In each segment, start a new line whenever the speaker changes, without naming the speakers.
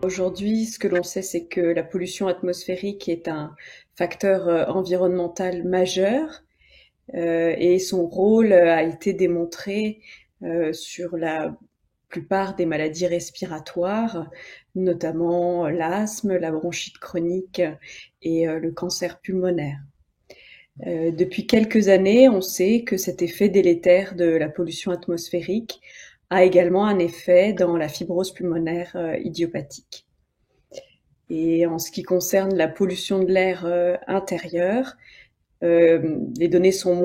Aujourd'hui, ce que l'on sait, c'est que la pollution atmosphérique est un facteur environnemental majeur et son rôle a été démontré sur la plupart des maladies respiratoires, notamment l'asthme, la bronchite chronique et le cancer pulmonaire. Depuis quelques années, on sait que cet effet délétère de la pollution atmosphérique a également un effet dans la fibrose pulmonaire idiopathique. Et en ce qui concerne la pollution de l'air intérieur, les données sont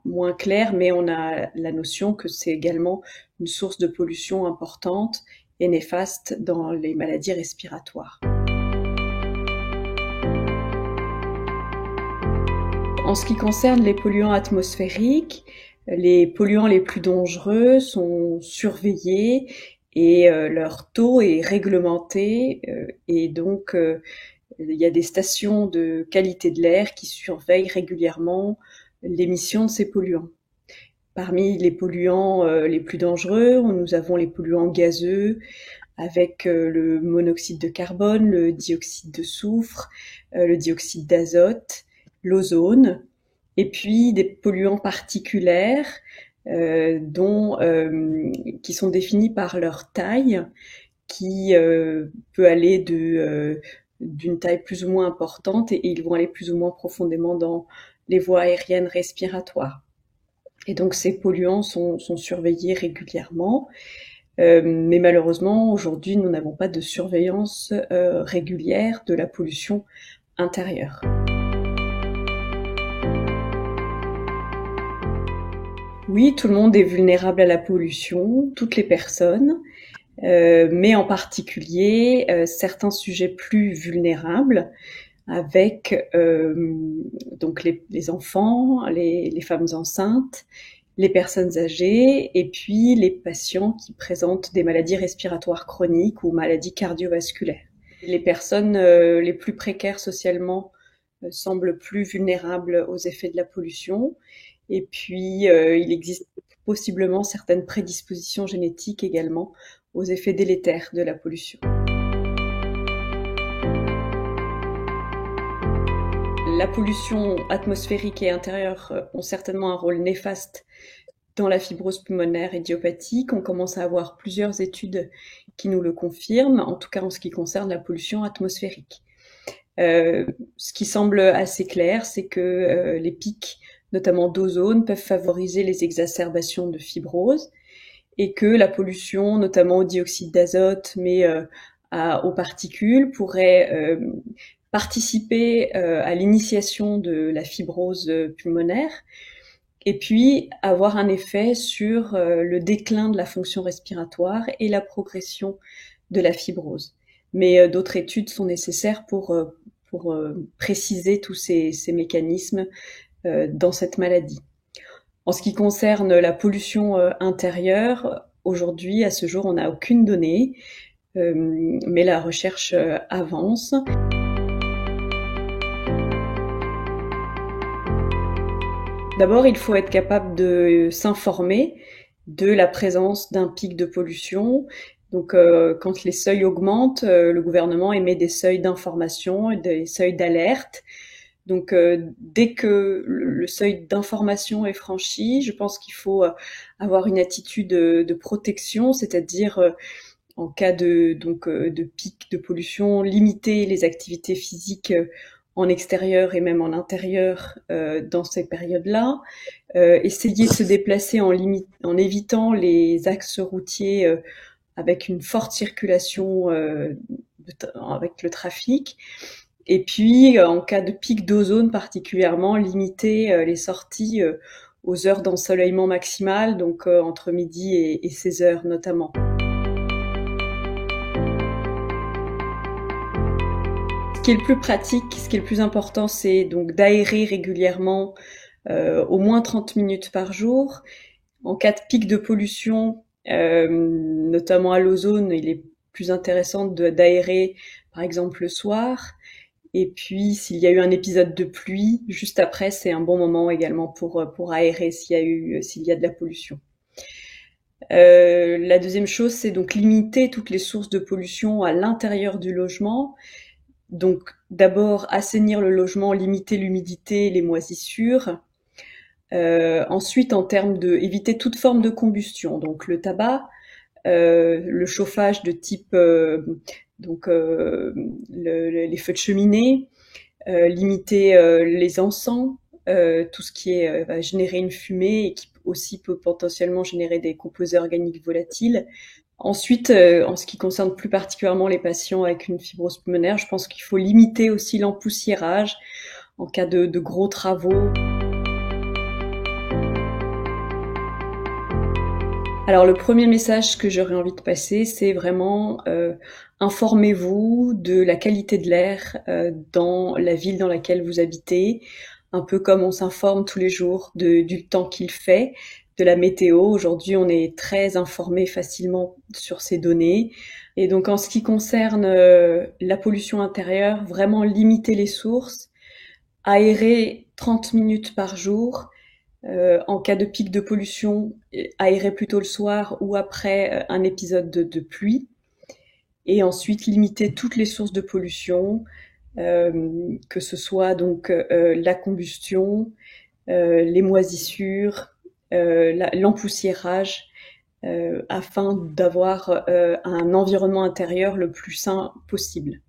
moins claires, mais on a la notion que c'est également une source de pollution importante et néfaste dans les maladies respiratoires. En ce qui concerne les polluants atmosphériques, les polluants les plus dangereux sont surveillés et leur taux est réglementé et donc il y a des stations de qualité de l'air qui surveillent régulièrement l'émission de ces polluants. Parmi les polluants les plus dangereux, nous avons les polluants gazeux avec le monoxyde de carbone, le dioxyde de soufre, le dioxyde d'azote, l'ozone, et puis des polluants particulaires qui sont définis par leur taille, qui peut aller d'une taille plus ou moins importante et ils vont aller plus ou moins profondément dans les voies aériennes respiratoires. Et donc ces polluants sont surveillés régulièrement. Mais malheureusement, aujourd'hui, nous n'avons pas de surveillance régulière de la pollution intérieure. Oui, tout le monde est vulnérable à la pollution, toutes les personnes, mais en particulier certains sujets plus vulnérables, avec donc les enfants, les femmes enceintes, les personnes âgées et puis les patients qui présentent des maladies respiratoires chroniques ou maladies cardiovasculaires. Les personnes les plus précaires socialement semblent plus vulnérables aux effets de la pollution. Et puis, il existe possiblement certaines prédispositions génétiques également aux effets délétères de la pollution. La pollution atmosphérique et intérieure ont certainement un rôle néfaste dans la fibrose pulmonaire idiopathique. On commence à avoir plusieurs études qui nous le confirment, en tout cas en ce qui concerne la pollution atmosphérique. Ce qui semble assez clair, c'est que les pics, notamment d'ozone, peuvent favoriser les exacerbations de fibrose et que la pollution, notamment au dioxyde d'azote, mais aux particules, pourrait participer à l'initiation de la fibrose pulmonaire et puis avoir un effet sur le déclin de la fonction respiratoire et la progression de la fibrose. Mais d'autres études sont nécessaires pour préciser tous ces mécanismes dans cette maladie. En ce qui concerne la pollution intérieure, aujourd'hui, à ce jour, on n'a aucune donnée, mais la recherche avance. D'abord, il faut être capable de s'informer de la présence d'un pic de pollution. Donc, quand les seuils augmentent, le gouvernement émet des seuils d'information et des seuils d'alerte. Donc, dès que le seuil d'information est franchi, je pense qu'il faut avoir une attitude de protection, c'est-à-dire en cas de pic de pollution, limiter les activités physiques en extérieur et même en intérieur dans ces périodes-là. Essayer de se déplacer en évitant les axes routiers avec une forte circulation avec le trafic. Et puis, en cas de pic d'ozone particulièrement, limiter les sorties aux heures d'ensoleillement maximal, donc entre midi et 16 heures notamment. Ce qui est le plus pratique, ce qui est le plus important, c'est donc d'aérer régulièrement au moins 30 minutes par jour. En cas de pic de pollution, notamment à l'ozone, il est plus intéressant d'aérer par exemple le soir. Et puis, s'il y a eu un épisode de pluie, juste après, c'est un bon moment également pour aérer s'il y a de la pollution. La deuxième chose, c'est donc limiter toutes les sources de pollution à l'intérieur du logement. Donc d'abord assainir le logement, limiter l'humidité, les moisissures. Ensuite, en termes de éviter toute forme de combustion, donc le tabac, le chauffage de type les feux de cheminée, limiter les encens, tout ce qui va générer une fumée et qui aussi peut potentiellement générer des composés organiques volatiles. Ensuite, en ce qui concerne plus particulièrement les patients avec une fibrose pulmonaire, je pense qu'il faut limiter aussi l'empoussiérage en cas de gros travaux. Alors le premier message que j'aurais envie de passer, c'est vraiment informez-vous de la qualité de l'air dans la ville dans laquelle vous habitez, un peu comme on s'informe tous les jours du temps qu'il fait, de la météo. Aujourd'hui, on est très informé facilement sur ces données. Et donc en ce qui concerne la pollution intérieure, vraiment limiter les sources, aérer 30 minutes par jour. En cas de pic de pollution, aérer plutôt le soir ou après un épisode de pluie. Et ensuite, limiter toutes les sources de pollution, que ce soit donc la combustion, les moisissures, l'empoussiérage, afin d'avoir un environnement intérieur le plus sain possible.